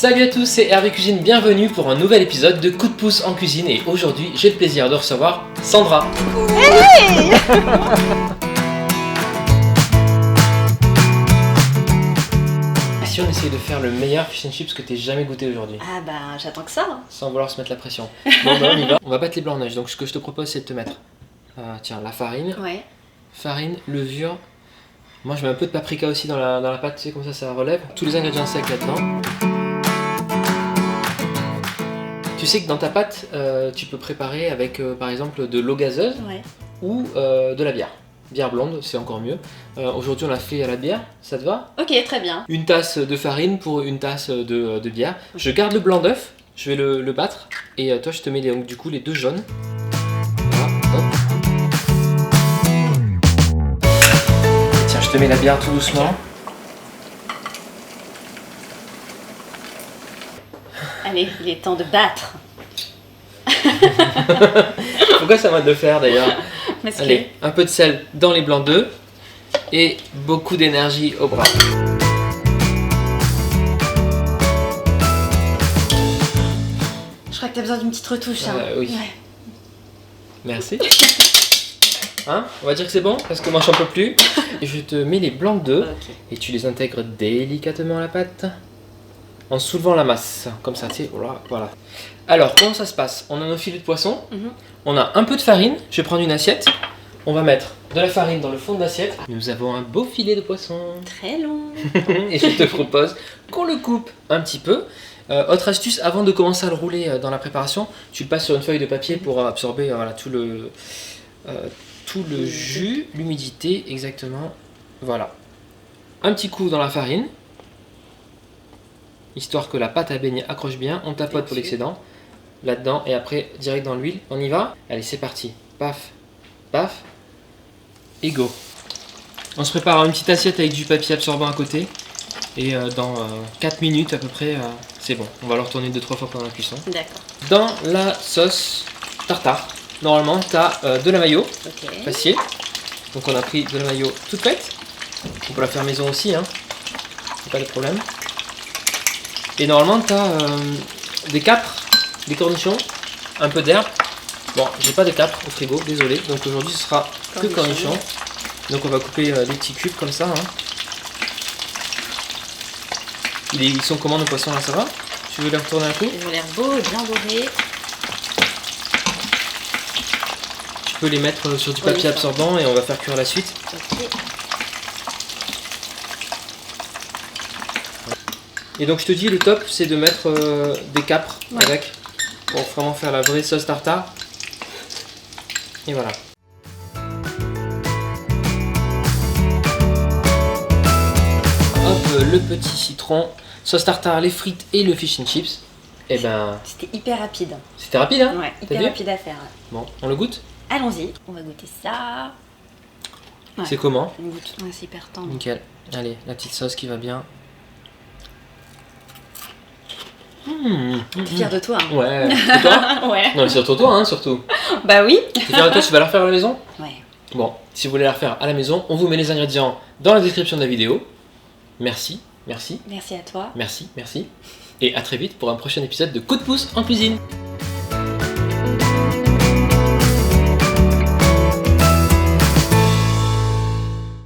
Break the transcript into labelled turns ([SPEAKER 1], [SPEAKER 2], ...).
[SPEAKER 1] Salut à tous, c'est Hervé Cuisine, bienvenue pour un nouvel épisode de Coup de pouce en cuisine. Et aujourd'hui, j'ai le plaisir de recevoir Sandra.
[SPEAKER 2] Hey.
[SPEAKER 1] Si on essayait de faire le meilleur fish and chips que t'aies jamais goûté aujourd'hui?
[SPEAKER 2] Ah bah j'attends que ça.
[SPEAKER 1] Sans vouloir se mettre la pression. Bon bah on y va. On va battre les blancs de neige, donc ce que je te propose c'est de te mettre tiens, la farine,
[SPEAKER 2] Ouais.
[SPEAKER 1] farine, levure. Moi je mets un peu de paprika aussi dans la pâte, tu sais, comme ça relève. Tous les ingrédients secs là-dedans. Tu sais que dans ta pâte, tu peux préparer avec par exemple de l'eau gazeuse ou de la bière. Bière blonde, c'est encore mieux. Aujourd'hui on l'a fait à la bière, ça te va?
[SPEAKER 2] Ok, très bien.
[SPEAKER 1] Une tasse de farine pour une tasse de bière. Je garde le blanc d'œuf, je vais le battre. Et toi je te mets donc, du coup les deux jaunes. Voilà, hop. Tiens, je te mets la bière tout doucement.
[SPEAKER 2] Allez, il est temps de battre.
[SPEAKER 1] Pourquoi ça va de le faire d'ailleurs?
[SPEAKER 2] Parce que...
[SPEAKER 1] Allez, un peu de sel dans les blancs d'œufs et beaucoup d'énergie au bras.
[SPEAKER 2] Je crois que t'as besoin d'une petite retouche. Hein.
[SPEAKER 1] Oui.
[SPEAKER 2] Ouais.
[SPEAKER 1] Merci. Hein? On va dire que c'est bon parce que moi j'en peux plus. Et je te mets les blancs d'œufs et tu les intègres délicatement à la pâte en soulevant la masse. Comme ça, tu sais, voilà. Alors, comment ça se passe? On a nos filets de poisson, on a un peu de farine. Je vais prendre une assiette. On va mettre de la farine dans le fond de l'assiette. Nous avons un beau filet de poisson.
[SPEAKER 2] Très long.
[SPEAKER 1] Et je te propose qu'on le coupe un petit peu. Autre astuce, avant de commencer à le rouler dans la préparation, tu le passes sur une feuille de papier pour absorber voilà, tout le jus, l'humidité, exactement. Voilà. Un petit coup dans la farine, histoire que la pâte à beignet accroche bien. On tapote pour l'excédent, là-dedans, et après direct dans l'huile. On y va? Allez, c'est parti. Paf, paf, et go. On se prépare une petite assiette avec du papier absorbant à côté. Et dans 4 minutes à peu près, c'est bon. On va le retourner 2-3 fois pendant la cuisson.
[SPEAKER 2] D'accord.
[SPEAKER 1] Dans la sauce tartare, normalement, tu as de la mayo, facile. Donc on a pris de la mayo toute faite. On peut la faire maison aussi, hein. C'est pas de problème. Et normalement, tu as des capres, des cornichons, un peu d'herbe. Bon, j'ai pas de capres au frigo, désolé. Donc aujourd'hui, ce sera que cornichons. Donc on va couper des petits cubes comme ça, hein. Ils sont comment nos poissons là, ça va? Tu veux les retourner un coup?
[SPEAKER 2] Ils ont l'air beaux et bien dorés.
[SPEAKER 1] Tu peux les mettre sur du papier absorbant et on va faire cuire la suite.
[SPEAKER 2] Okay.
[SPEAKER 1] Et donc je te dis, le top c'est de mettre des capres avec pour vraiment faire la vraie sauce tartare. Et voilà. Hop, le petit citron. Sauce tartare, les frites et le fish and chips. Et ben...
[SPEAKER 2] C'était hyper rapide.
[SPEAKER 1] C'était rapide, hein?
[SPEAKER 2] Ouais, hyper rapide à faire.
[SPEAKER 1] Bon, on le goûte?
[SPEAKER 2] Allons-y, on va goûter ça. Ouais.
[SPEAKER 1] C'est comment?
[SPEAKER 2] On goûte. Ouais, c'est hyper tendre.
[SPEAKER 1] Nickel. Allez, la petite sauce qui va bien.
[SPEAKER 2] T'es fière de toi, hein?
[SPEAKER 1] Ouais, c'est toi?
[SPEAKER 2] Ouais.
[SPEAKER 1] Non, mais surtout toi, hein, surtout.
[SPEAKER 2] Bah oui.
[SPEAKER 1] T'es fière de toi, tu vas la refaire à la maison?
[SPEAKER 2] Ouais.
[SPEAKER 1] Bon, si vous voulez la refaire à la maison, on vous met les ingrédients dans la description de la vidéo. Merci.
[SPEAKER 2] Merci à toi.
[SPEAKER 1] Merci. Et à très vite pour un prochain épisode de Coup de pouce en cuisine.